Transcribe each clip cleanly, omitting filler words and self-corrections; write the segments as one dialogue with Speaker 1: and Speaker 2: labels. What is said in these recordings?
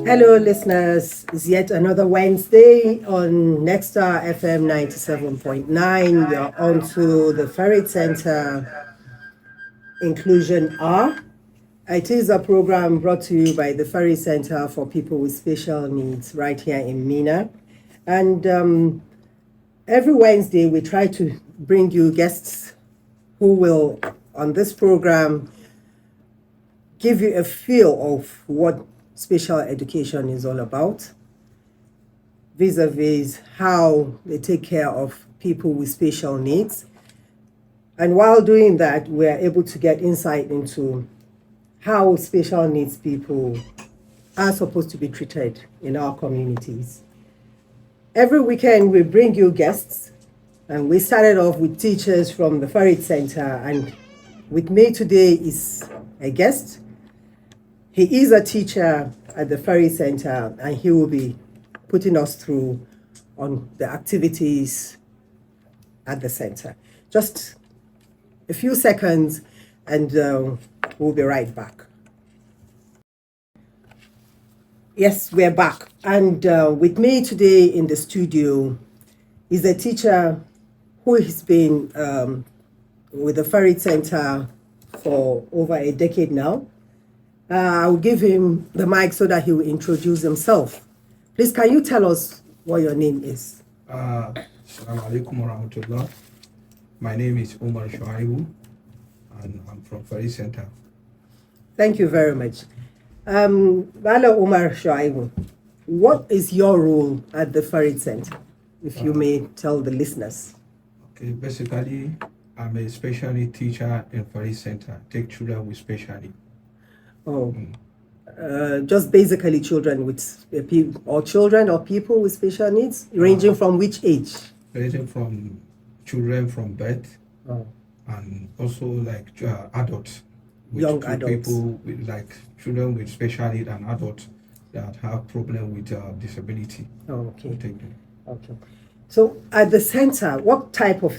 Speaker 1: Hello, listeners. It's yet another Wednesday on Nexstar FM 97.9. You're on to the Farid Centre Inclusion Hour. It is a program brought to you by the Farid Centre for people with special needs right here in Mina. And every Wednesday, we try to bring you guests who will, on this program, give you a feel of what special education is all about, vis-a-vis how they take care of people with special needs. And while doing that, we are able to get insight into how special needs people are supposed to be treated in our communities. Every weekend, we bring you guests, and we started off with teachers from the Farid Centre, and with me today is a guest. He is a teacher at the Farid Centre, and he will be putting us through on the activities at the center. Just a few seconds, and we'll be right back. Yes, we're back. And with me today in the studio is a teacher who has been with the Farid Centre for over a decade now. I'll give him the mic so that he will introduce himself. Please, can you tell us what your name is?
Speaker 2: Assalamu alaikum warahmatullah. My name is Umar Shuaibu, and I'm from Farid Centre.
Speaker 1: Thank you very much. Bala Umar Shuaibu, what is your role at the Farid Centre, if you may tell the listeners?
Speaker 2: Okay, basically, I'm a special need teacher in Farid Centre. Take children with special need.
Speaker 1: Oh, just basically children with children or people with special needs, ranging from which age?
Speaker 2: Ranging from children from birth, and also like adults.
Speaker 1: Young adults.
Speaker 2: People with like children with special need and adults that have problem with disability.
Speaker 1: Oh, okay. Okay. So at the center, what type of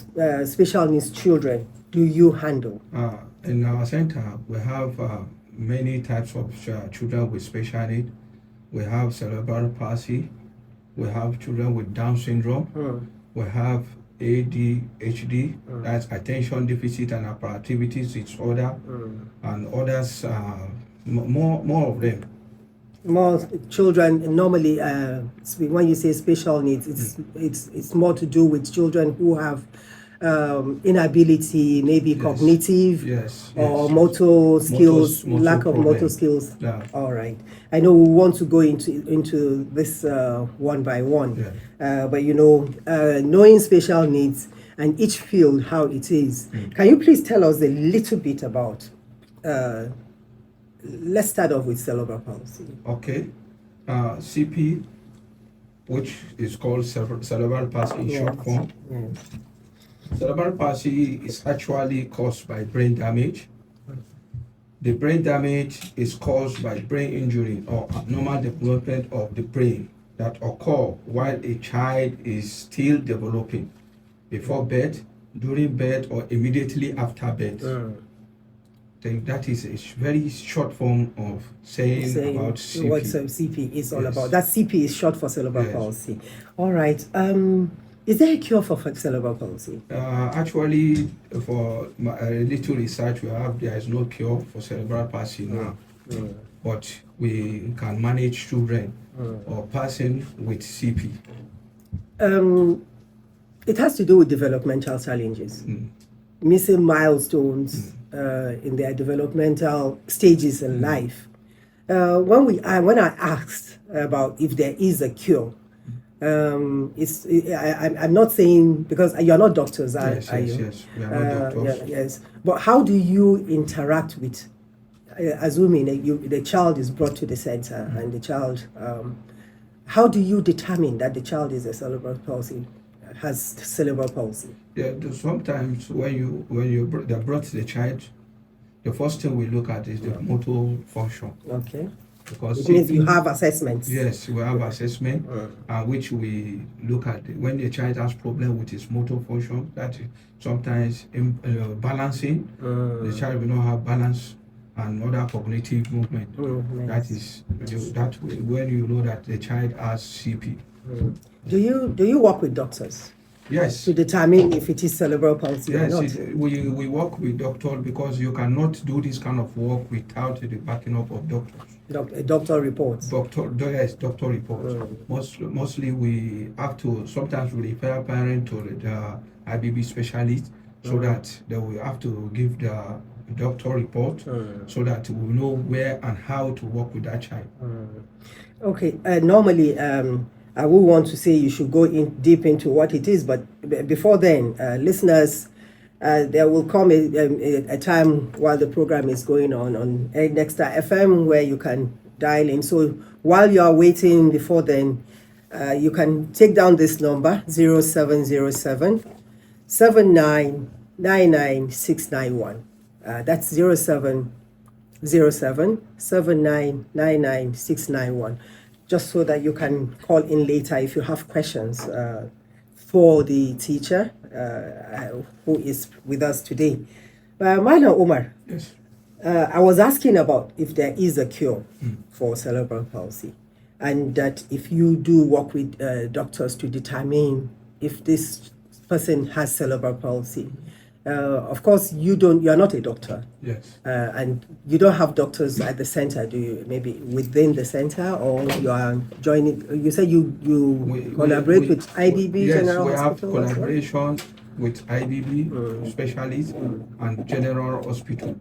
Speaker 1: special needs children do you handle?
Speaker 2: In our center, we have many types of children with special need. We have cerebral palsy. We have children with Down syndrome. We have ADHD, that's attention deficit and hyperactivity disorder, and others, more of them.
Speaker 1: More children normally, when you say special needs, it's more to do with children who have inability, maybe cognitive, or motor skills, lack of motor skills.
Speaker 2: Yeah.
Speaker 1: All right. I know we want to go into this one by one, but knowing special needs and each field how it is. Can you please tell us a little bit about? Let's start off with cerebral palsy.
Speaker 2: Okay, CP, which is called cerebral palsy in short form. Cerebral palsy is actually caused by brain damage. The brain damage is caused by brain injury or abnormal development of the brain that occur while a child is still developing, before birth, during birth, or immediately after birth. That is a very short form of saying about CP.
Speaker 1: What CP is all about. That CP is short for cerebral palsy. All right. Is there a cure for cerebral palsy?
Speaker 2: Actually, for little research, there is no cure for cerebral palsy now. But we can manage children or person with CP.
Speaker 1: It has to do with developmental challenges, missing milestones in their developmental stages in life. When I asked about if there is a cure, I'm not saying, because you're not doctors, are you?
Speaker 2: Yes, we are not doctors.
Speaker 1: Yes, but how do you interact with, assuming the child is brought to the center and the child, how do you determine that the child is has cerebral palsy?
Speaker 2: Yeah, sometimes when you brought the child, the first thing we look at is the motor function.
Speaker 1: Okay.
Speaker 2: Because
Speaker 1: it means you have assessments.
Speaker 2: Yes, we have assessment, which we look at when the child has problem with his motor function. That sometimes balancing, the child will not have balance and other cognitive movement. That is that when you know that the child has CP.
Speaker 1: Do you work with doctors
Speaker 2: Yes.
Speaker 1: to determine if it is cerebral palsy or not?
Speaker 2: Yes, we work with doctors because you cannot do this kind of work without the backing up of doctors.
Speaker 1: A doctor reports.
Speaker 2: Yes, doctor reports. Mostly we have to, sometimes we refer parent to the IBB specialist so that they will have to give the doctor report so that we know where and how to work with that child.
Speaker 1: Okay, normally I would want to say you should go in deep into what it is, but before then, listeners, there will come a time while the program is going on Nexta FM where you can dial in. So while you are waiting before then, you can take down this number 0707 7999691. That's 0707 7999691, just so that you can call in later if you have questions for the teacher who is with us today. Maina Omar,
Speaker 2: Yes.
Speaker 1: I was asking about if there is a cure for cerebral palsy, and that if you do work with doctors to determine if this person has cerebral palsy. Of course, you are not a doctor.
Speaker 2: Yes.
Speaker 1: And you don't have doctors at the center, do you? Maybe within the center, or you are joining. You said you collaborate with IBB General
Speaker 2: Hospital. Yes, we have collaboration with IBB specialists and General Hospital.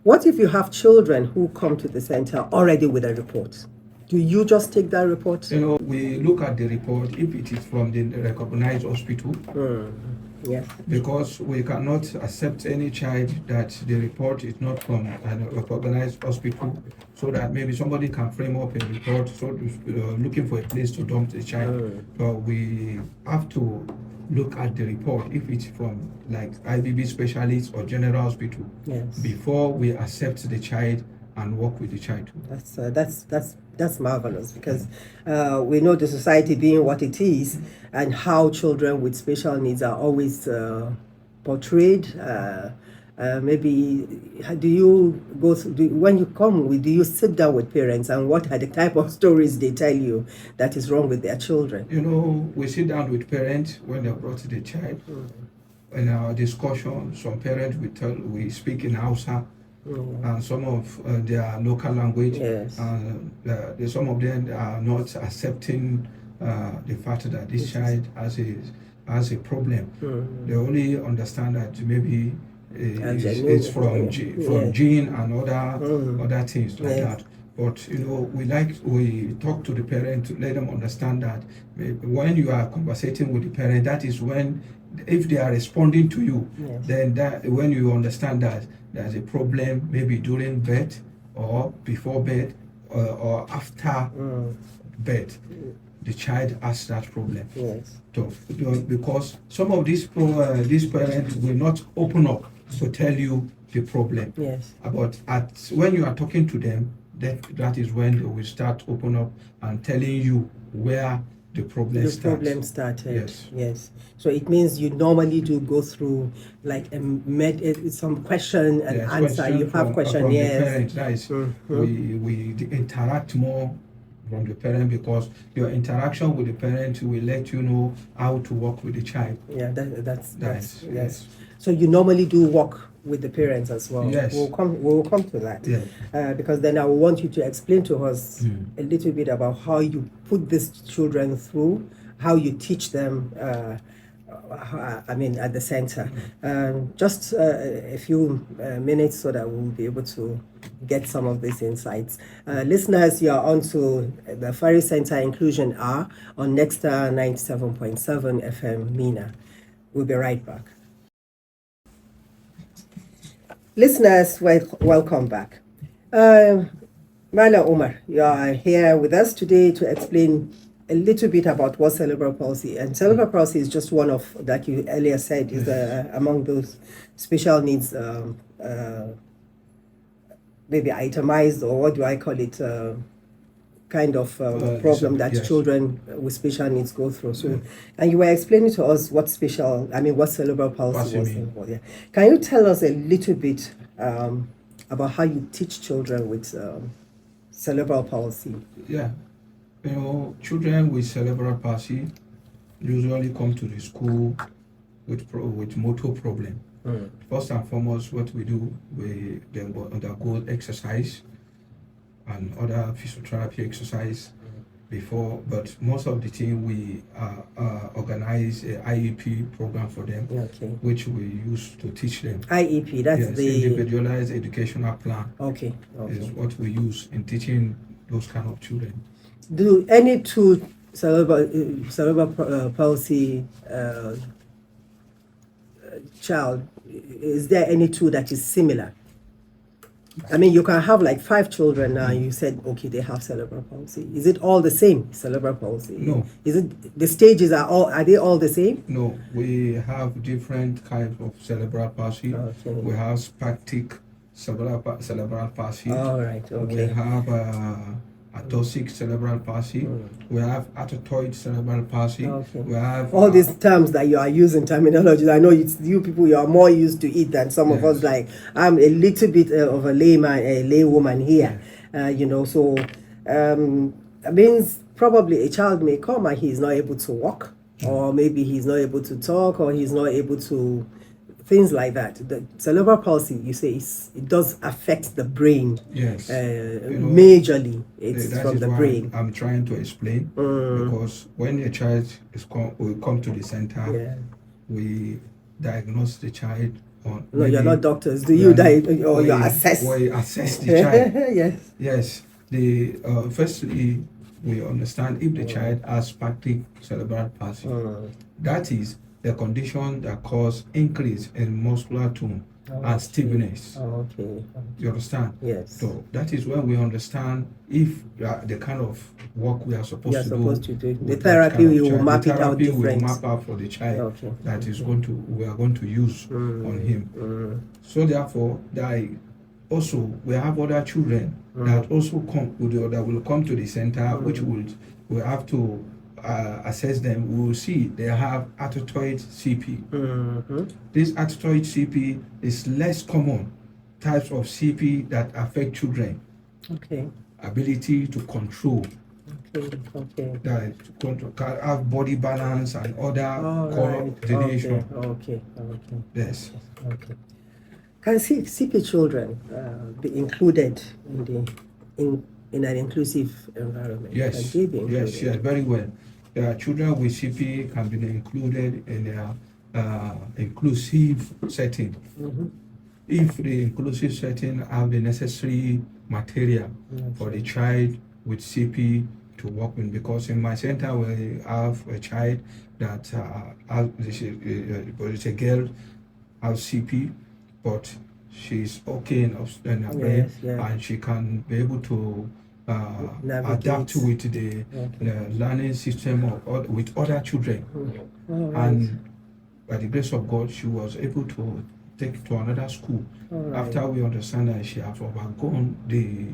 Speaker 1: What if you have children who come to the center already with a report? Do you just take that report?
Speaker 2: We look at the report if it is from the recognized hospital.
Speaker 1: Yes.
Speaker 2: Because we cannot accept any child that the report is not from a recognized hospital, so that maybe somebody can frame up a report looking for a place to dump the child. So we have to look at the report if it's from like IBB specialist or general hospital before we accept the child and work with the child.
Speaker 1: That's marvelous, because we know the society being what it is and how children with special needs are always portrayed. Maybe do you go when you come? Do you sit down with parents, and what are the type of stories they tell you that is wrong with their children?
Speaker 2: We sit down with parents when they brought the child. In our discussion, some parents we speak in Hausa. And some of their local language, some of them are not accepting the fact that this child has a problem. They only understand that maybe it's from gene and other things like that. But we talk to the parent to let them understand that when you are conversating with the parent, that is when, if they are responding to you, then that when you understand that there's a problem, maybe during birth or before birth or after birth, the child has that problem.
Speaker 1: Yes.
Speaker 2: So, because some of these parents will not open up to tell you the problem.
Speaker 1: Yes.
Speaker 2: But when you are talking to them, that is when they will start open up and telling you where the problem
Speaker 1: started. Yes. So it means you normally do go through like some question and answer. You have questionnaires.
Speaker 2: The parent, we interact more from the parent, because your interaction with the parent will let you know how to work with the child.
Speaker 1: Yeah, that's yes. So you normally do work with the parents as well.
Speaker 2: Yes.
Speaker 1: We'll come to that.
Speaker 2: Yeah.
Speaker 1: Because then I want you to explain to us a little bit about how you put these children through, how you teach them. At the center. Just a few minutes so that we'll be able to get some of these insights. Listeners, you are on to the Farid Centre Inclusion Hour on Nexta 97.7 FM Mina. We'll be right back. Listeners, welcome back. Mala Omar, you are here with us today to explain a little bit about what cerebral palsy, and cerebral palsy is just one of, like you earlier said, is among those special needs, maybe itemized, or what do I call it, kind of problem that children with special needs go through. So, and you were explaining to us what cerebral palsy was. Yeah. Can you tell us a little bit about how you teach children with cerebral palsy.
Speaker 2: Yeah, children with cerebral palsy usually come to the school with motor problem. First and foremost, what we do, they undergo exercise and other physiotherapy exercise before, but most of the time we organize a IEP program for them, which we use to teach them.
Speaker 1: IEP, that's
Speaker 2: yes,
Speaker 1: the
Speaker 2: individualized educational plan.
Speaker 1: Okay.
Speaker 2: Is what we use in teaching those kind of children.
Speaker 1: Do any two cerebral palsy child, is there any two that is similar? I mean, you can have like 5 children now. You said, okay, they have cerebral palsy. Is it all the same, cerebral palsy?
Speaker 2: No.
Speaker 1: Is it the stages are they all the same?
Speaker 2: No, we have different kinds of cerebral palsy.
Speaker 1: Okay.
Speaker 2: We have spastic cerebral palsy.
Speaker 1: All right. Okay.
Speaker 2: We have atosic cerebral palsy. We have attotoid cerebral palsy.
Speaker 1: Okay.
Speaker 2: We have
Speaker 1: all these terms that you are using, terminology. I know you people, you are more used to it than some of us. Like, I'm a little bit of a laywoman here, So that means probably a child may come and he's not able to walk, or maybe he's not able to talk, or he's not able to. Things like that. The cerebral palsy, you say, it does affect the brain.
Speaker 2: Yes.
Speaker 1: Majorly, it's from the brain.
Speaker 2: I'm trying to explain because when a child will come to the center, we diagnose the child.
Speaker 1: No, you're not doctors. Do you you assess?
Speaker 2: We assess the child.
Speaker 1: Yes.
Speaker 2: Yes. Firstly, we understand if the child has spastic cerebral palsy. That is the condition that cause increase in muscular tone and stiffness.
Speaker 1: Okay.
Speaker 2: You understand?
Speaker 1: Yes.
Speaker 2: So that is when we understand if the kind of work we are supposed
Speaker 1: to do. The therapy we will map it out different.
Speaker 2: We will map out for the child that is we are going to use on him. So therefore, we have other children that also that will come to the center, which we have to assess them. We will see they have attotoid CP. This attotoid CP is less common types of CP that affect children.
Speaker 1: Okay.
Speaker 2: Ability to control.
Speaker 1: Okay.
Speaker 2: That have body balance and other coordination.
Speaker 1: Okay.
Speaker 2: Yes.
Speaker 1: Okay. Can CP children be included in an inclusive environment?
Speaker 2: Yes.
Speaker 1: Can they be included?
Speaker 2: Yes, very well. Children with CP can be included in a inclusive setting. If the inclusive setting have the necessary material for the child with CP to work with, because in my center we have a child that it's a girl has CP, but she's okay in her brain, and she can be able to adapt with the learning system with other children. And by the grace of God, she was able to take to another school after we understand that she has overgone the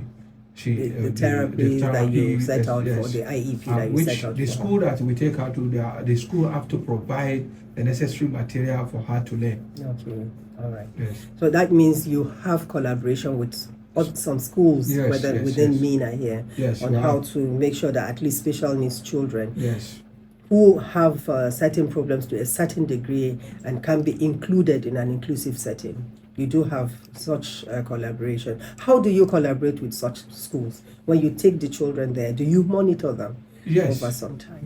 Speaker 1: therapy that you set out for, the IEP that you set out
Speaker 2: the
Speaker 1: for.
Speaker 2: School that we take her to, the school have to provide the necessary material for her to learn.
Speaker 1: Okay, all right.
Speaker 2: Yes.
Speaker 1: So that means you have collaboration with some schools within MENA here on how to make sure that at least special needs children who have certain problems to a certain degree and can be included in an inclusive setting. You do have such collaboration. How do you collaborate with such schools? When you take the children there, do you monitor them over some time?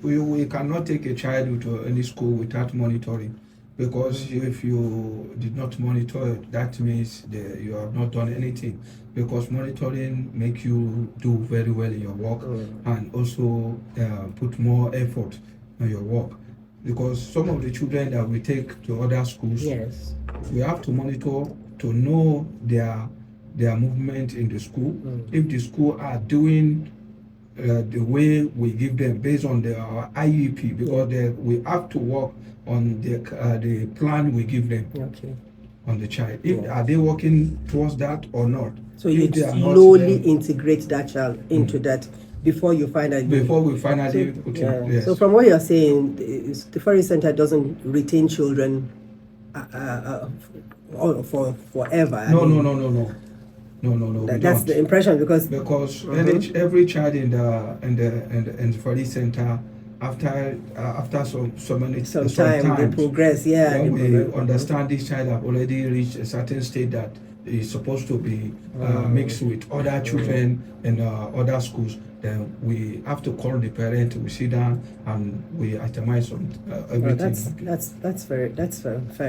Speaker 2: We cannot take a child to any school without monitoring, because if you did not monitor it, that means you have not done anything. Because monitoring make you do very well in your work and also put more effort on your work. Because some of the children that we take to other schools, we have to monitor to know their movement in the school. If the school are doing the way we give them based on our IEP, because we have to work on the plan we give them on the child. Are they working towards that or not?
Speaker 1: So you slowly integrate that child into that before we finally
Speaker 2: put him. Yes.
Speaker 1: So from what you're saying, the Farid Centre doesn't retain children for forever. I
Speaker 2: No,
Speaker 1: mean,
Speaker 2: no, no, no, no. No, no, no, we
Speaker 1: that's
Speaker 2: don't.
Speaker 1: the impression because
Speaker 2: Every child in the Farid Centre, after
Speaker 1: some
Speaker 2: some
Speaker 1: time they
Speaker 2: times,
Speaker 1: progress. Yeah, they
Speaker 2: when we
Speaker 1: progress.
Speaker 2: understand this child have already reached a certain state that is supposed to be mixed with other children in other schools, then we have to call the parent. We sit down and we itemize on everything.
Speaker 1: That's fair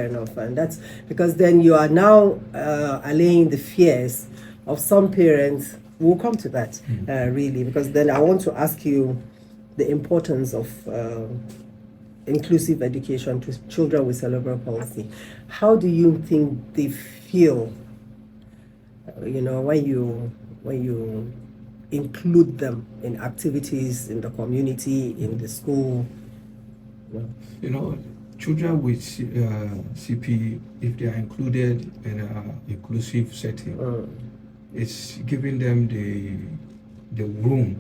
Speaker 1: enough, and that's because then you are now allaying the fears of some parents. We'll come to that really, because then I want to ask you the importance of inclusive education to children with cerebral palsy. How do you think they feel? When you include them in activities in the community, in the school.
Speaker 2: Children with CP, if they are included in an inclusive setting, it's giving them the room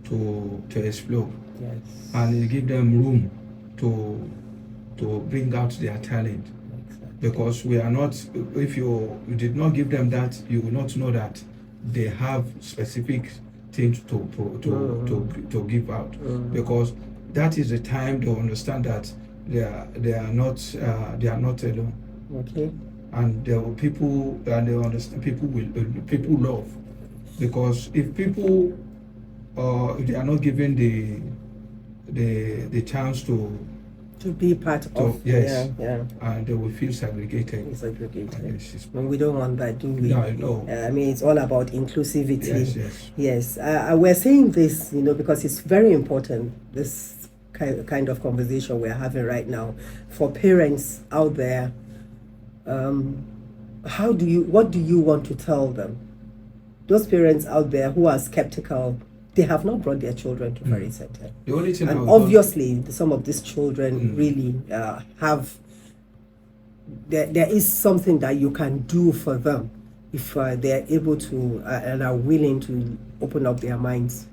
Speaker 2: to explore,
Speaker 1: Yes.
Speaker 2: and it give them room to bring out their talent.
Speaker 1: Exactly.
Speaker 2: Because we are not, if you did not give them that, you will not know that they have specific things to give out. Because that is the time they understand that they are not alone.
Speaker 1: Okay.
Speaker 2: And there were people, and they understand people love. Because if people they are not given the chance to
Speaker 1: be part of.
Speaker 2: Yes.
Speaker 1: Yeah.
Speaker 2: And they will feel segregated.
Speaker 1: And we don't want that, do we?
Speaker 2: No.
Speaker 1: I mean, it's all about inclusivity.
Speaker 2: Yes.
Speaker 1: We're saying this, because it's very important, this kind of conversation we're having right now, for parents out there. What do you want to tell them? Those parents out there who are skeptical, they have not brought their children to Farid Centre.
Speaker 2: The only thing,
Speaker 1: and obviously some of these children really have. There is something that you can do for them if they are able to and are willing to open up their minds.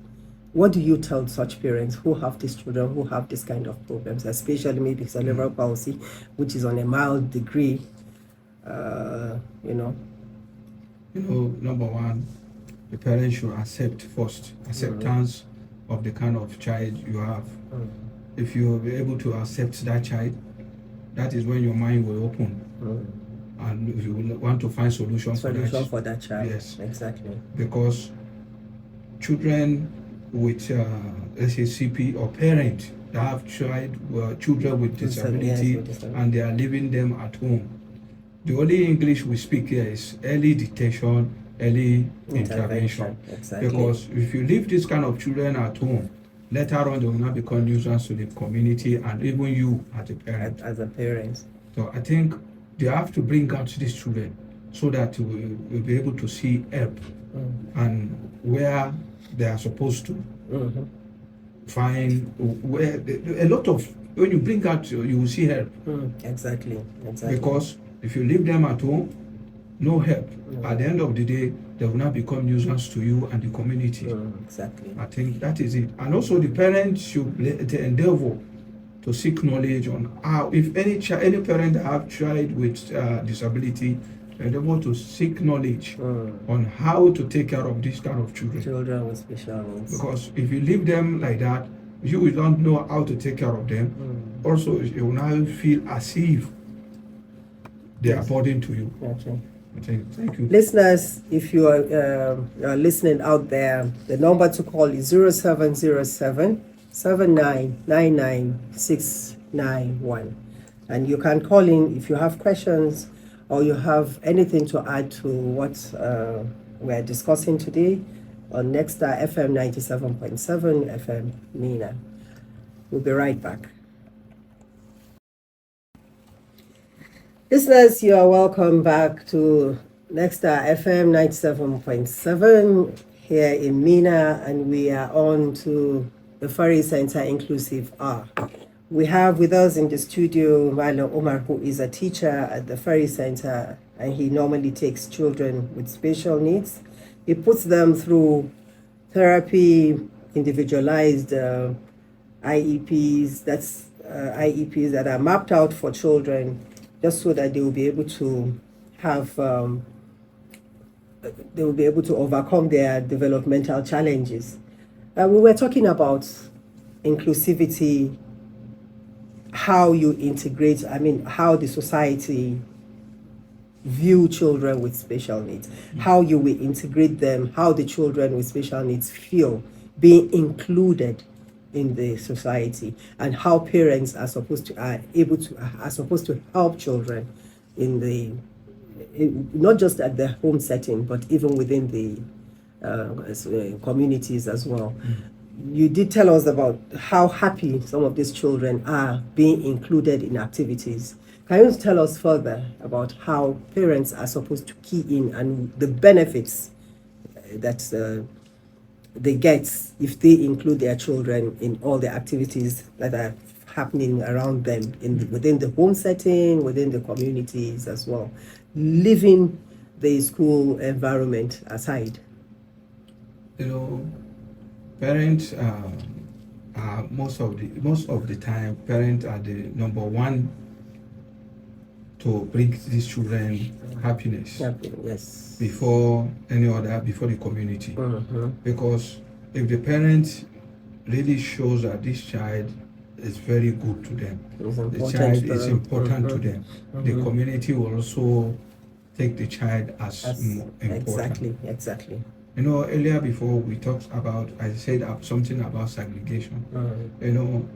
Speaker 1: What do you tell such parents who have these children who have this kind of problems, especially maybe cerebral palsy, which is on a mild degree?
Speaker 2: Number one, the parents should acceptance of the kind of child you have. If you are able to accept that child, that is when your mind will open, and you will want to find solutions for that child.
Speaker 1: Yes, exactly.
Speaker 2: Because children with let's say CP, or parents that have children with disability, and they are leaving them at home, the only English we speak here is early detection, early intervention.
Speaker 1: Exactly.
Speaker 2: Because if you leave this kind of children at home, later on they will not become nuisance to the community and even you as a parent. So I think they have to bring out these children so that we'll be able to see help and where they are supposed to find where a lot of, when you bring out, you will see help.
Speaker 1: Exactly.
Speaker 2: Because if you leave them at home, no help. At the end of the day, they will not become nuisance to you and the community.
Speaker 1: Exactly.
Speaker 2: I think that is it. And also the parents should endeavor to seek knowledge on how, if any parent that have child with disability, endeavor to seek knowledge on how to take care of this kind of children
Speaker 1: with special needs.
Speaker 2: Because if you leave them like that, you will not know how to take care of them. Also, you will now feel as if they are burden to you.
Speaker 1: Okay.
Speaker 2: Thank you.
Speaker 1: Listeners, if you are listening out there, the number to call is 0707 7999691. And you can call in if you have questions or you have anything to add to what we're discussing today on Nexstar FM 97.7 FM Mina. We'll be right back. Listeners, you are welcome back to Nexstar FM 97.7 here in Mina, and we are on to the Farid Centre Inclusive Hour. We have with us in the studio Malam Omar, who is a teacher at the Farid Centre, and he normally takes children with special needs. He puts them through therapy, individualized IEPs, IEPs that are mapped out for children just so that they will be able to have they will be able to overcome their developmental challenges. We were talking about inclusivity, how you integrate, how the society view children with special needs, how you will integrate them, how the children with special needs feel being included in the society, and how parents are supposed to help children not just at the home setting, but even within the communities as well. You did tell us about how happy some of these children are being included in activities. Can you tell us further about how parents are supposed to key in and the benefits that they get if they include their children in all the activities that are happening around them within the home setting, within the communities as well, leaving the school environment aside?
Speaker 2: Parents are most of the time, parents are the number one to bring these children happiness.
Speaker 1: Yes.
Speaker 2: Before the community. Because if the parent really shows that this child is very good to them, the child is important to them, the community will also take the child as important.
Speaker 1: Exactly.
Speaker 2: Earlier before we talked about, I said something about segregation.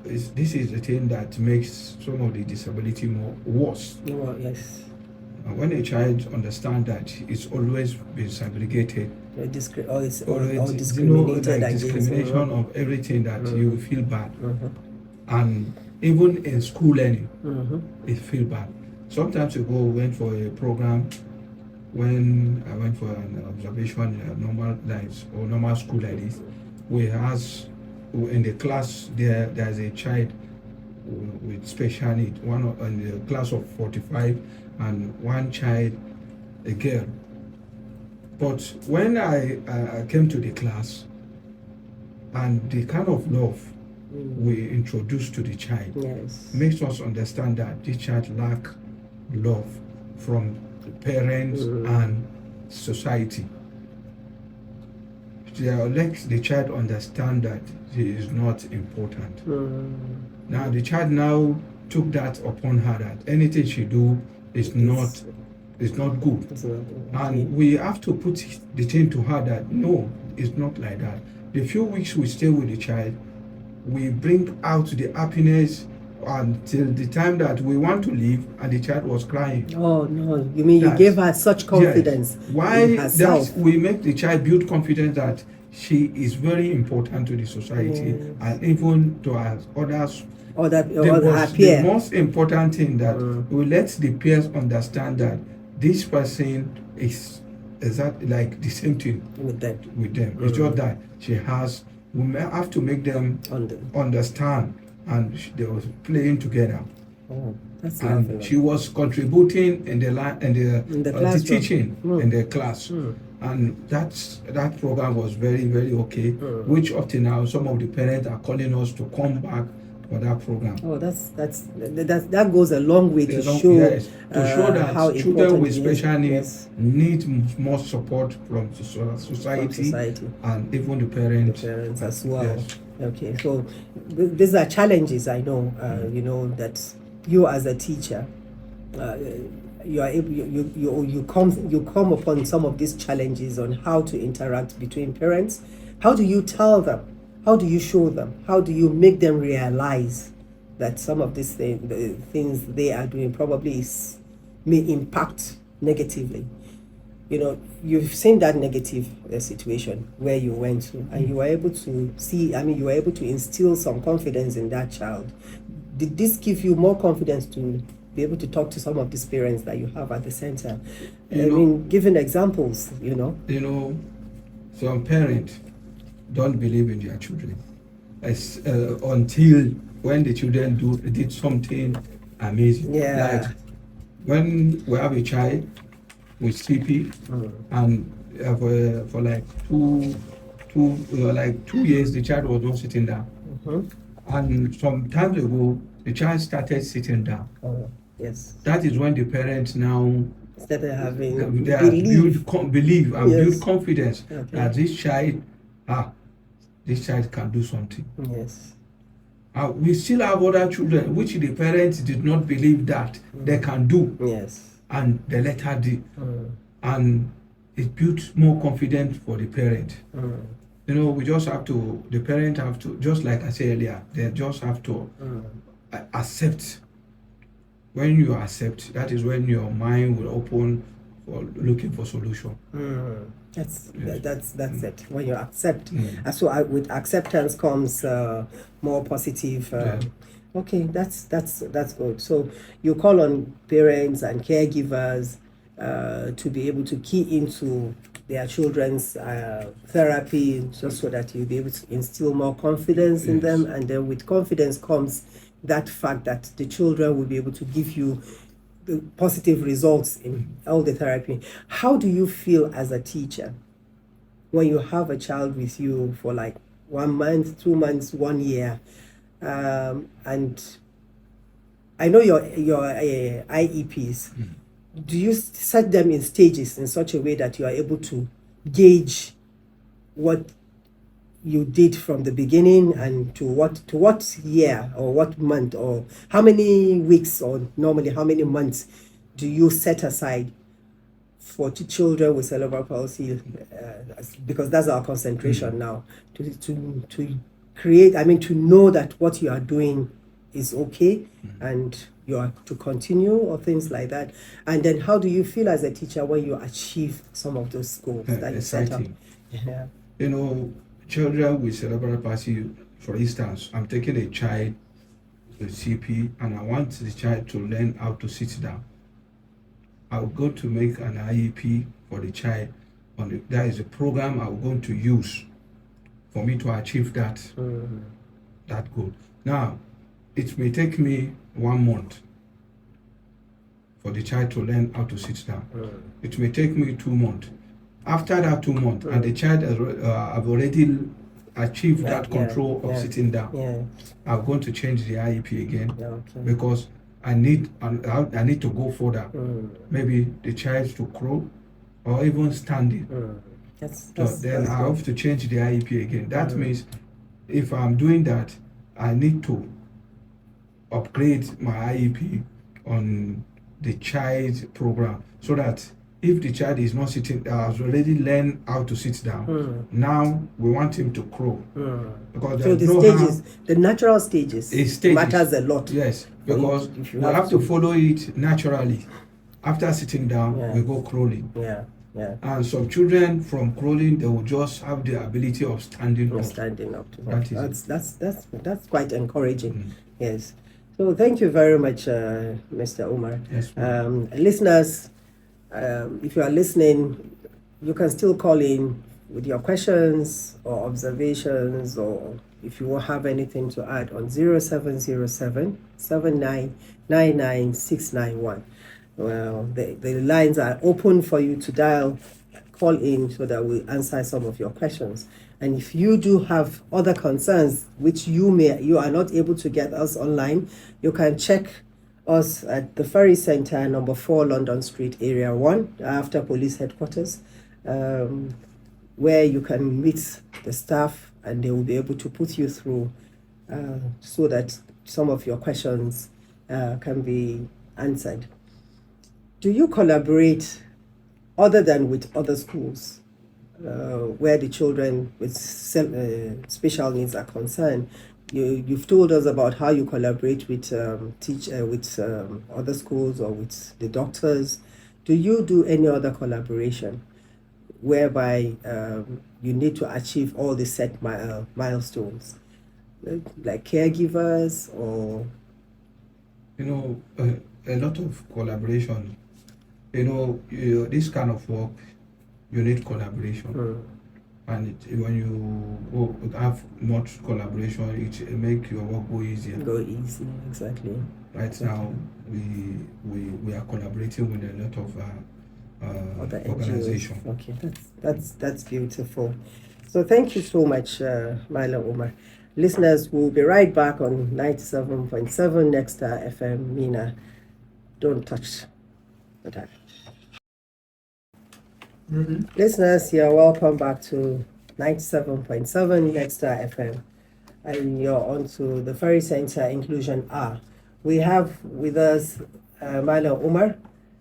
Speaker 2: This is the thing that makes some of the disability worse.
Speaker 1: Yes.
Speaker 2: When a child understands that it's always been segregated,
Speaker 1: discriminated against,
Speaker 2: discrimination of everything, that you feel bad. And even in school learning, it feel bad. Sometimes ago, we went for a program. When I went for an observation in a normal school like this, we asked in the class there's a child with special need, in the class of 45, and one child, a girl. But when I came to the class, and the kind of love we introduced to the child makes us understand that this child lack love from parents and society. Let the child understand that he is not important. Now the child now took that upon her, that anything she do is not good. And we have to put the thing to her that no, it's not like that. The few weeks we stay with the child, we bring out the happiness until the time that we want to leave, and the child was crying.
Speaker 1: Oh no, you mean you gave her such confidence?
Speaker 2: Yes. Why
Speaker 1: in herself?
Speaker 2: We make the child build confidence that she is very important to the society, and even to others. The most important thing that we let the peers understand that this person is exactly like the same thing with them. It's just that we may have to make them understand, and they were playing together.
Speaker 1: That's
Speaker 2: and
Speaker 1: lovely.
Speaker 2: She was contributing in the teaching in the class, and that program was very, very okay. Which up to now, some of the parents are calling us to come back for that program.
Speaker 1: Oh, that goes a long way to show
Speaker 2: that
Speaker 1: how
Speaker 2: children with special needs need more support from society, and even the parents
Speaker 1: as well. Yes. Okay, so these are challenges. I know, that you as a teacher, you are able, you come upon some of these challenges on how to interact between parents. How do you tell them? How do you show them? How do you make them realize that some of these things they are doing probably may impact negatively? You've seen that negative situation where you went to, and you were able to see, you were able to instill some confidence in that child. Did this give you more confidence to be able to talk to some of these parents that you have at the center? Giving examples,
Speaker 2: some parents don't believe in their children until when the children did something amazing. Like when we have a child with CP, and for like 2 years the child was not sitting down, and some time ago the child started sitting down,
Speaker 1: Yes.
Speaker 2: That is when the parents now
Speaker 1: Instead of having
Speaker 2: believe and
Speaker 1: Yes.
Speaker 2: build confidence
Speaker 1: Okay.
Speaker 2: that this child can do something.
Speaker 1: Yes.
Speaker 2: We still have other children which the parents did not believe that they can do,
Speaker 1: Yes.
Speaker 2: and they let her do, and it built more confidence for the parent. We just have to, the parent have to, just like I said earlier, they just have to accept. When you accept, that is when your mind will open for looking for solution.
Speaker 1: That's
Speaker 2: Yes.
Speaker 1: it. When you accept,
Speaker 2: Mm.
Speaker 1: so with acceptance comes more positive.
Speaker 2: Yeah.
Speaker 1: Okay, that's good. So you call on parents and caregivers to be able to key into their children's therapy, just so that you'll be able to instill more confidence in
Speaker 2: Yes.
Speaker 1: them, and then with confidence comes that fact that the children will be able to give you the positive results in all the therapy. How do you feel as a teacher when you have a child with you for like 1 month, 2 months, 1 year, and I know your IEPs. Do you set them in stages in such a way that you are able to gauge what you did from the beginning and to what year or what month or how many weeks or normally how many months do you set aside for children with cerebral palsy, because that's our concentration now, to create, to know that what you are doing is okay and you are to continue or things like that. And then how do you feel as a teacher when you achieve some of those goals that you set up?
Speaker 2: Exciting. Children with cerebral palsy, for instance, I'm taking a child with CP and I want the child to learn how to sit down. I'll go to make an IEP for the child. That is a program I'm going to use for me to achieve that goal. Now, it may take me 1 month for the child to learn how to sit down. It may take me 2 months. After that 2 months, and the child have already achieved that control of sitting down, I'm going to change the IEP again, because I need to go further. Maybe the child to crawl or even standing. Then I have to change the IEP again. That means if I'm doing that, I need to upgrade my IEP on the child's program, so that if the child is not sitting, has already learned how to sit down, now we want him to crawl. Because
Speaker 1: so the stages, the natural stages, matters a lot.
Speaker 2: Yes, because we have to follow it naturally. After sitting down, we go crawling. And some children from crawling, they will just have the ability of standing up.
Speaker 1: That's quite encouraging. Yes. So thank you very much, Mr. Umar.
Speaker 2: Yes,
Speaker 1: listeners, if you are listening, you can still call in with your questions or observations, or if you have anything to add on 0707 7999 691. Well, the lines are open for you to call in, so that we'll answer some of your questions. And if you do have other concerns which you are not able to get us online, you can check us at the Farid Centre, number 4 London Street, Area 1, after police headquarters, where you can meet the staff and they will be able to put you through, so that some of your questions can be answered. Do you collaborate other than with other schools where the children with special needs are concerned? You've told us about how you collaborate with other schools or with the doctors. Do you do any other collaboration whereby you need to achieve all the set milestones, like caregivers or?
Speaker 2: A lot of collaboration. This kind of work, you need collaboration. And when you have much collaboration, it make your work go easier.
Speaker 1: Exactly.
Speaker 2: Right now, we are collaborating with a lot of
Speaker 1: other
Speaker 2: organizations.
Speaker 1: Okay, that's beautiful. So thank you so much, Mila Omar. Listeners, we'll be right back on 97.7 Next FM Mina. Don't touch the dial. Listeners, you're welcome back to 97.7 Nexta FM. And you're on to the Farid Centre Inclusion Hour. We have with us Mala Umar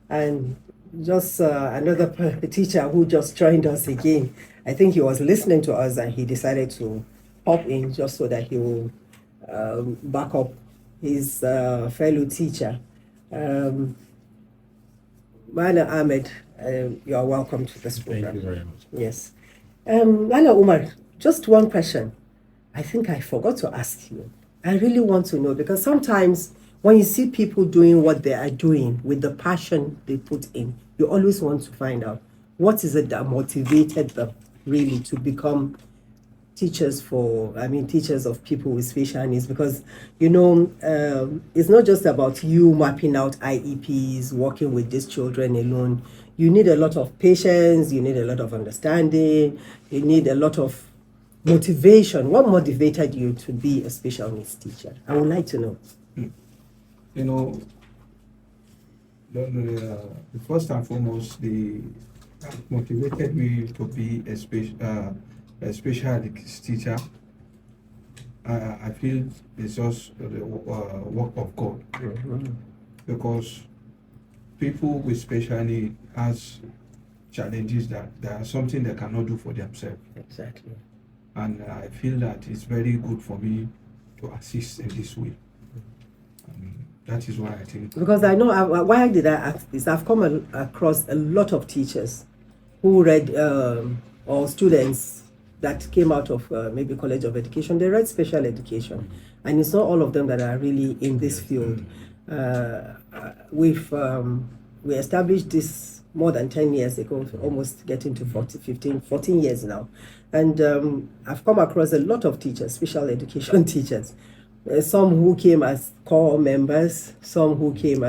Speaker 1: and just another teacher who just joined us again. I think he was listening to us and he decided to pop in just so that he will back up his fellow teacher. Mala Ahmed, you are welcome to this program.
Speaker 3: Thank you very much.
Speaker 1: Yes. Mala Umar, just one question. I think I forgot to ask you. I really want to know, because sometimes when you see people doing what they are doing with the passion they put in, you always want to find out what is it that motivated them really to become teachers of people with special needs. Because it's not just about you mapping out IEPs, working with these children alone. You need a lot of patience, you need a lot of understanding, you need a lot of motivation. What motivated you to be a special needs teacher? I would like to know.
Speaker 2: The first and foremost, that motivated me to be a special teacher. I feel it's just the work of God, because people with special needs has challenges that there are something they cannot do for themselves.
Speaker 1: Exactly.
Speaker 2: And I feel that it's very good for me to assist in this way. That is why I think.
Speaker 1: Because I know, why did I ask this? I've come across a lot of teachers who read, or students that came out of maybe College of Education. They read special education. And it's not all of them that are really in this field. We established this more than 10 years ago, almost getting to 14 years now. And I've come across a lot of teachers, special education teachers. Some who came as core members, some who came,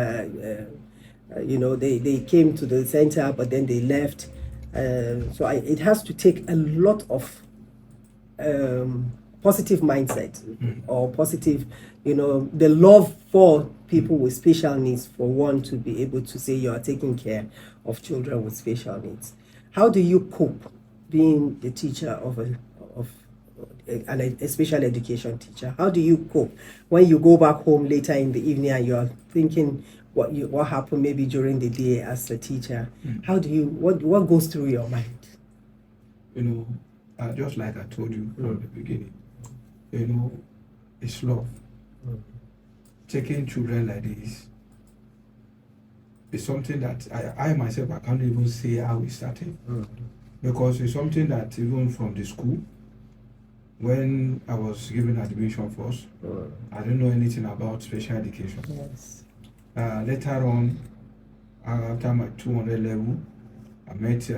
Speaker 1: they came to the center, but then they left. It has to take a lot of positive mindset, or positive, the love for people with special needs, for one to be able to say you are taking care of children with special needs. How do you cope being the teacher of a special education teacher? How do you cope when you go back home later in the evening and you are thinking what happened maybe during the day as a teacher? How do you, what goes through your mind?
Speaker 2: Just like I told you from the beginning, it's love. Taking children like this is something that I myself, I can't even say how it started. Because it's something that even from the school, when I was given admission first, I didn't know anything about special education.
Speaker 1: Yes.
Speaker 2: Later on, after my 200 level, I met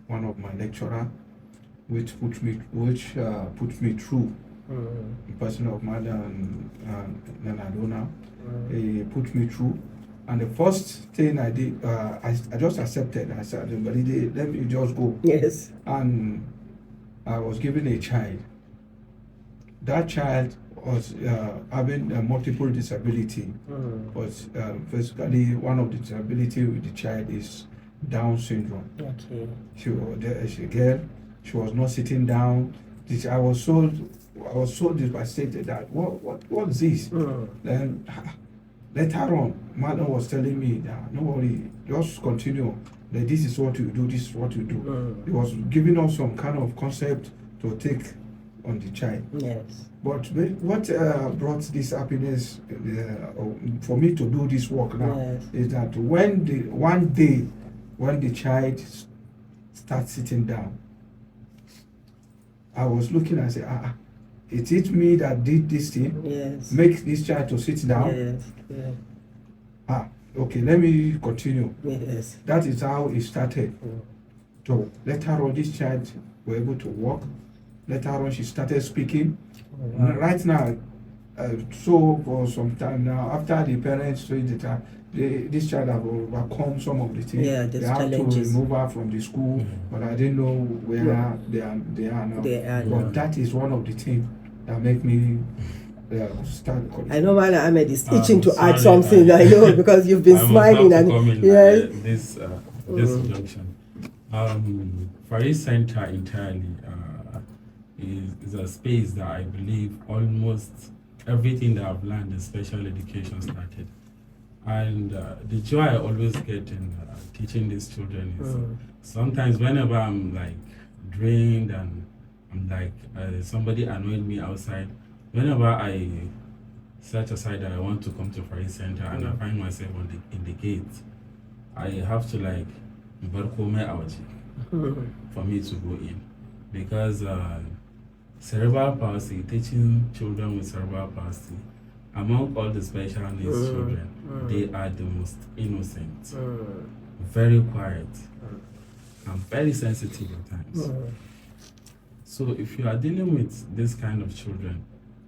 Speaker 2: one of my lecturer, which put me through. The person of Madam Nanadona, he put me through. And the first thing I did, I just accepted. I said, let me just go.
Speaker 1: Yes.
Speaker 2: And I was given a child. That child was having a multiple disability. Was basically one of the disability with the child is Down syndrome.
Speaker 1: Okay.
Speaker 2: She was a girl. She was not sitting down. I was so devastated that what's this? Then later on, Madam was telling me that no worry, just continue. That this is what you do. This is what you do. He was giving us some kind of concept to take on the child.
Speaker 1: Yes.
Speaker 2: But what brought this happiness for me to do this work now is that one day when the child starts sitting down, I was looking and said, is it me that did this thing?
Speaker 1: Yes.
Speaker 2: Make this child to sit down?
Speaker 1: Yes. Yeah.
Speaker 2: Okay, let me continue.
Speaker 1: Yes.
Speaker 2: That is how it started. So later on, this child was able to walk. Later on, she started speaking. Right now, so for some time now, after the parents said that this child have overcome some of the things, they have to remove her from the school, but I didn't know where they are now. But that is one of the things that make me Stand corrected.
Speaker 1: I know Mala Ahmed is itching to add
Speaker 3: Sorry,
Speaker 1: something. I know because you've been
Speaker 3: I
Speaker 1: smiling
Speaker 3: must have
Speaker 1: and
Speaker 3: to come in
Speaker 1: yes.
Speaker 3: this junction. Farid Centre entirely is a space that I believe almost everything that I've learned in special education started. And the joy I always get in teaching these children is sometimes whenever I'm like drained and I'm like somebody annoyed me outside, whenever I set aside that I want to come to Farid Centre and I find myself in the gate, I have to like for me to go in, because cerebral palsy, teaching children with cerebral palsy, among all the special needs children, they are the most innocent, very quiet, and very sensitive at times. So if you are dealing with this kind of children,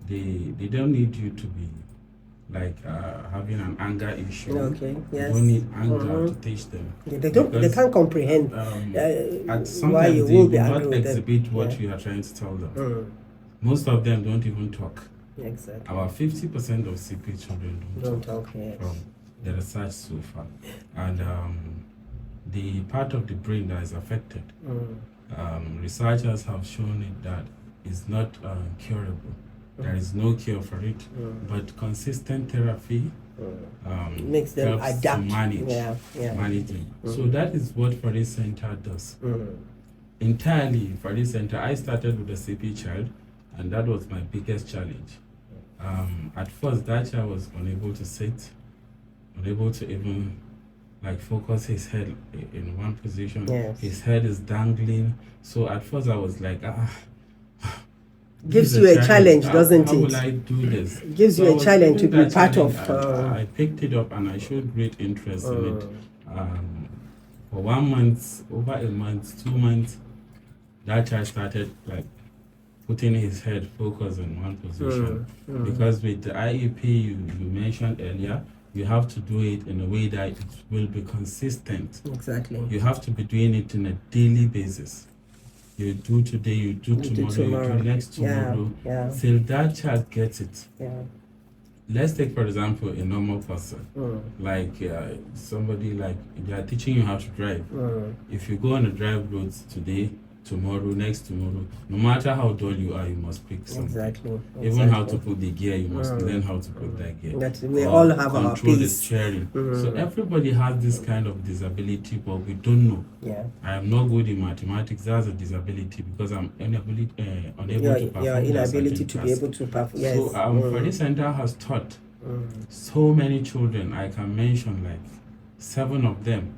Speaker 3: they don't need you to be like having an anger issue.
Speaker 1: Okay. Yes.
Speaker 3: You don't need anger to teach them.
Speaker 1: Yeah, they can't comprehend
Speaker 3: At
Speaker 1: why you
Speaker 3: sometimes
Speaker 1: will
Speaker 3: they
Speaker 1: be
Speaker 3: will
Speaker 1: angry
Speaker 3: not
Speaker 1: with them.
Speaker 3: exhibit what
Speaker 1: Yeah.
Speaker 3: you are trying to tell them. Most of them don't even talk.
Speaker 1: Exactly.
Speaker 3: About 50% of CP children don't talk.
Speaker 1: Yes.
Speaker 3: From the research so far. And the part of the brain that is affected, researchers have shown it that is not curable. There is no cure for it, but consistent therapy
Speaker 1: Makes them
Speaker 3: helps
Speaker 1: adapt.
Speaker 3: to manage it. So that is what Farid Centre does. Entirely, Farid Centre, I started with a CP child, and that was my biggest challenge. At first, that child was unable to sit, unable to even like focus his head in one position.
Speaker 1: Yes.
Speaker 3: His head is dangling. So at first I was like,
Speaker 1: Gives you a challenge, doesn't
Speaker 3: how
Speaker 1: it?
Speaker 3: will I do this?
Speaker 1: Gives
Speaker 3: So
Speaker 1: you
Speaker 3: I
Speaker 1: a
Speaker 3: was
Speaker 1: challenge to
Speaker 3: given
Speaker 1: be
Speaker 3: that
Speaker 1: part of.
Speaker 3: challenge. I picked it up and I showed great interest in it. For 1 month, over a month, 2 months, that child started like putting his head focused in one position. Because with the IEP you mentioned earlier, you have to do it in a way that it will be consistent.
Speaker 1: Exactly.
Speaker 3: You have to be doing it on a daily basis. You do today, you do tomorrow, you do next tomorrow, till that child gets it.
Speaker 1: Yeah.
Speaker 3: Let's take, for example, a normal person, like somebody like they are teaching you how to drive. If you go on a drive road today, tomorrow, next tomorrow, no matter how dull you are, you must pick something.
Speaker 1: Exactly.
Speaker 3: Even how to put the gear, you must learn how to put that gear.
Speaker 1: We all have our
Speaker 3: control the
Speaker 1: pace.
Speaker 3: steering. So everybody has this kind of disability, but we don't know.
Speaker 1: Yeah.
Speaker 3: I am not good in mathematics. That's a disability because I'm unable to perform.
Speaker 1: Your inability to be
Speaker 3: task.
Speaker 1: able to perform. Yes.
Speaker 3: So Farid Centre has taught so many children. I can mention like 7 of them.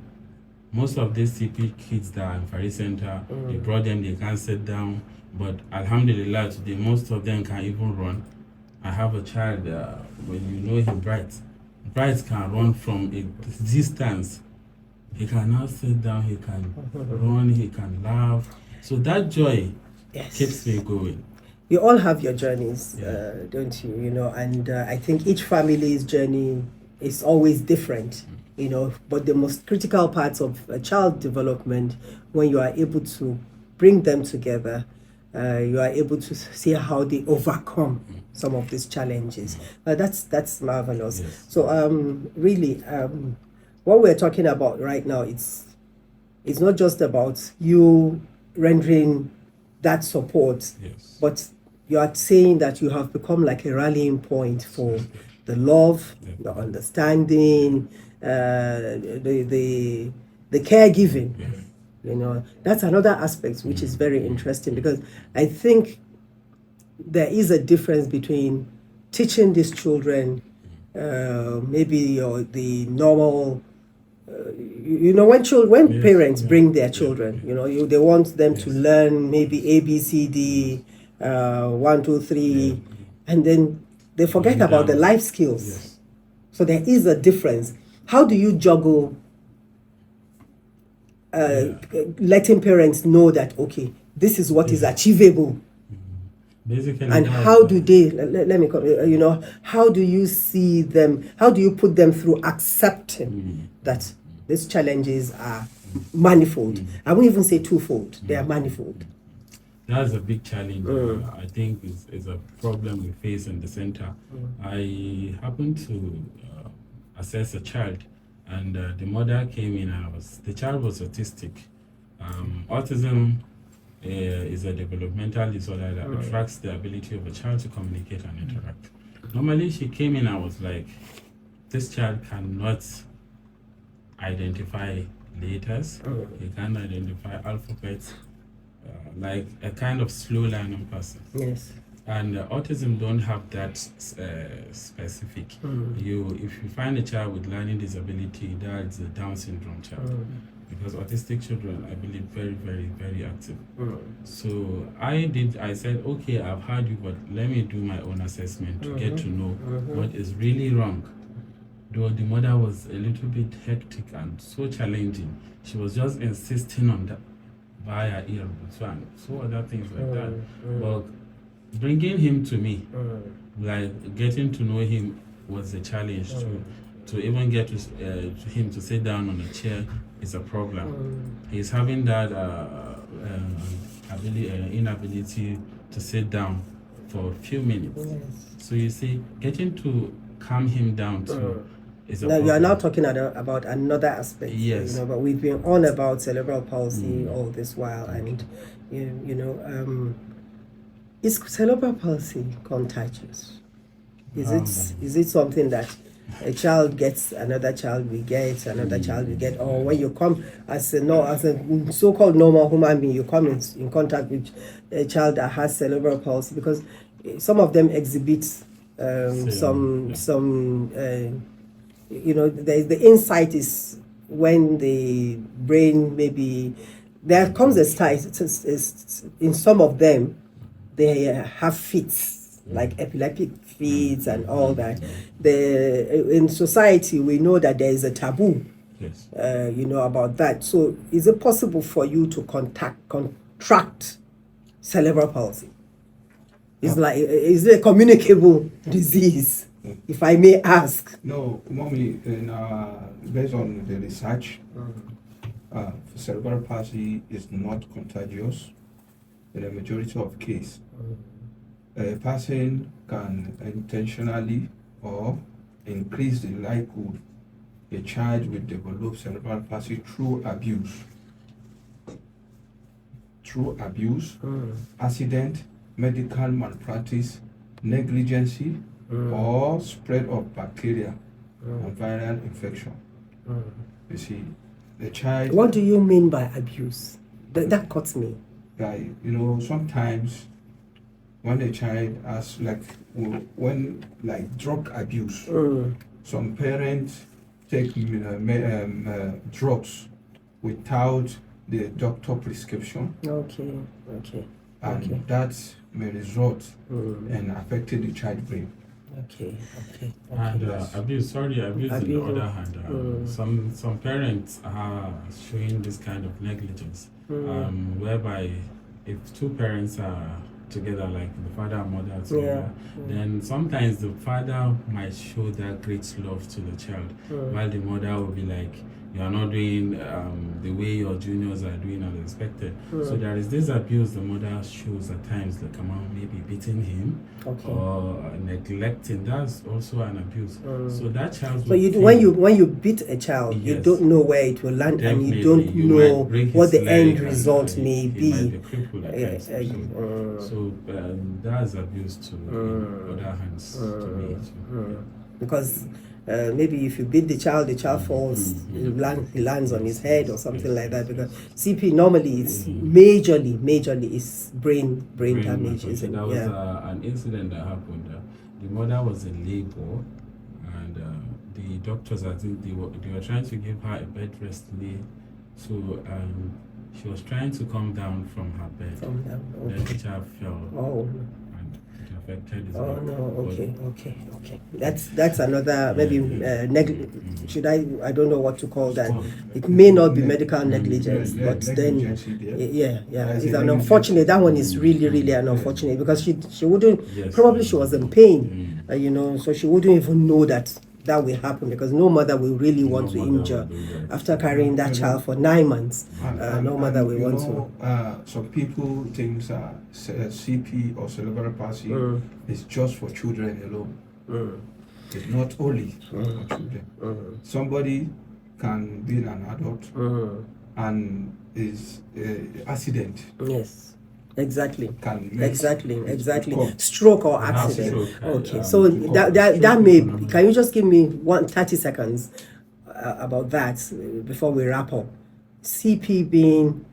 Speaker 3: Most of these CP kids that are in Farid Centre, they brought them, they can't sit down. But Alhamdulillah, today most of them can even run. I have a child, when you know him, Bright can run from a distance. He can now sit down, he can run, he can laugh. So that joy keeps me going.
Speaker 1: You all have your journeys, don't you? You know, and I think each family's journey is always different. You know, but the most critical parts of a child development, when you are able to bring them together, you are able to see how they overcome some of these challenges. That's marvelous.
Speaker 3: Yes.
Speaker 1: So really, what we're talking about right now, it's not just about you rendering that support, but you are saying that you have become like a rallying point for the love, the understanding, the caregiving. You know, that's another aspect which is very interesting, because I think there is a difference between teaching these children maybe the normal you know, when parents bring their children, you know, they want them to learn maybe ABCD 1 2 3, and then they forget about the life skills. So there is a difference. How do you juggle letting parents know that, okay, this is what is achievable?
Speaker 3: Basically,
Speaker 1: and how do they, let me come, you know, how do you see them, how do you put them through accepting that these challenges are manifold? I won't even say twofold, they are manifold.
Speaker 3: That's a big challenge. I think is a problem we face in the center. I happened to assess a child, and the mother came in. The child was autistic. Autism is a developmental disorder that attracts the ability of a child to communicate and interact. Normally, she came in. I was like, this child cannot identify letters. He can identify alphabets. Like a kind of slow learning person.
Speaker 1: Yes.
Speaker 3: And autism don't have that specific. If you find a child with learning disability, that's a Down syndrome child. Because autistic children, I believe, very, very, very active. So I said, okay, I've heard you, but let me do my own assessment to get to know what is really wrong. Though the mother was a little bit hectic and so challenging, she was just insisting on that via earbuds and so other things like that. But bringing him to me, like getting to know him was a challenge to even get to him to sit down on a chair is a problem. He's having that inability to sit down for a few minutes. So you see, getting to calm him down too is a problem.
Speaker 1: You are now talking about another aspect.
Speaker 3: Yes.
Speaker 1: But we've been on about cerebral palsy all this while, and is cerebral palsy contagious? Is it something that a child gets, another child will get, another child will get, or when you come as a so-called normal human being, you come in contact with a child that has cerebral palsy, because some of them exhibit the insight is when the brain maybe there comes a time in some of them they have fits, like epileptic fits and all that. In society we know that there is a taboo, about that. So is it possible for you to contract cerebral palsy? Is it a communicable disease, if I may ask?
Speaker 2: No, mommy, based on the research, cerebral palsy is not contagious in a majority of cases. A person can intentionally or increase the likelihood a child will develop cerebral palsy through abuse, accident, medical malpractice, negligence, or spread of bacteria and viral infection. You see, the child...
Speaker 1: What do you mean by abuse? That cuts me.
Speaker 2: Sometimes when a child has, drug abuse, some parents take drugs without the doctor prescription.
Speaker 1: Okay.
Speaker 2: And that may result in affecting the child brain.
Speaker 1: Okay.
Speaker 3: And abuse on the other hand, some parents are showing this kind of negligence, whereby if two parents are together, like the father and mother together, then sometimes the father might show that great love to the child, while the mother will be like, you are not doing the way your juniors are doing as expected. So there is this abuse the mother shows at times, like maybe beating him or neglecting. That's also an abuse. So that child.
Speaker 1: So when you beat a child, you don't know where it will land, and you don't know what the end result may be.
Speaker 3: Might be crippled at times. So that's abuse to other hands to me.
Speaker 1: Because maybe if you beat the child falls, he lands on his head or something like that. Because CP normally it's majorly is brain damage.
Speaker 3: There was an incident that happened. The mother was in labor, and the doctors, I think they were trying to give her a bed rest lay. So she was trying to come down from her bed. Then the child fell. And it affected his body.
Speaker 1: Okay. That's another maybe I don't know what to call that. It may not be medical negligence, but then it's an unfortunate. That one is really an unfortunate, because she wouldn't, probably she was in pain, so she wouldn't even know that that will happen, because no mother will really want to injure after carrying that child for 9 months. No mother will want to.
Speaker 2: Some people think CP or cerebral palsy is just for children alone. It's not only for children. Somebody can be an adult and is accident.
Speaker 1: Yes. Exactly.
Speaker 2: Exactly.
Speaker 1: Stroke or accident. Okay. So that may. Can you just give me 30 seconds about that before we wrap up? CP being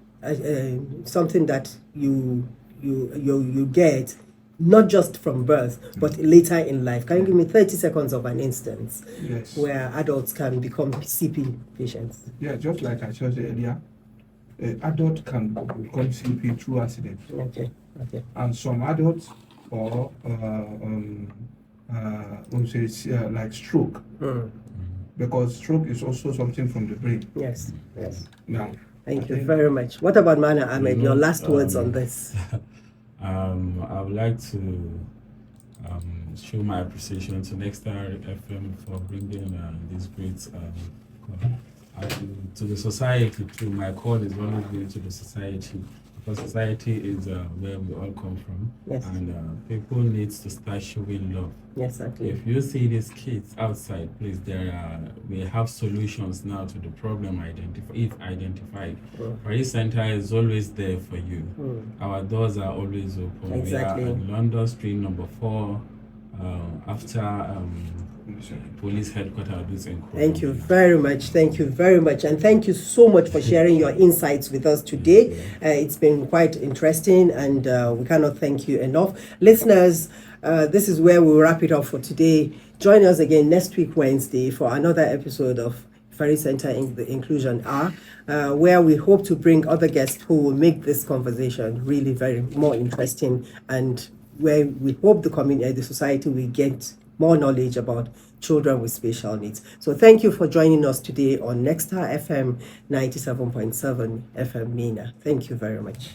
Speaker 1: something that you get not just from birth but later in life. Can you give me 30 seconds of an instance where adults can become CP patients?
Speaker 2: Yeah, just like I said earlier. Adult can become CP through accident.
Speaker 1: Okay.
Speaker 2: And some adults or like stroke, because stroke is also something from the brain.
Speaker 1: Yes.
Speaker 2: Now,
Speaker 1: thank you very much. What about Mana Ahmed? Your last words on this?
Speaker 3: I would like to show my appreciation to Nextar FM for bringing this great to the society too. My call is always going to the society, because society is where we all come from.
Speaker 1: Yes.
Speaker 3: And people need to start showing love.
Speaker 1: Yes, exactly.
Speaker 3: If you see these kids outside, please, we have solutions now to the problem identified. Farid Centre is always there for you. Our doors are always open.
Speaker 1: Exactly.
Speaker 3: We are at London Street number 4 after police headquarters.
Speaker 1: Thank you very much. And thank you so much for sharing your insights with us today. It's been quite interesting, and we cannot thank you enough. Listeners, this is where we'll wrap it up for today. Join us again next week, Wednesday, for another episode of Farid Centre Inclusion Hour, where we hope to bring other guests who will make this conversation really very more interesting, and where we hope the society will get more knowledge about children with special needs. So thank you for joining us today on Nextar FM 97.7 FM Mina. Thank you very much.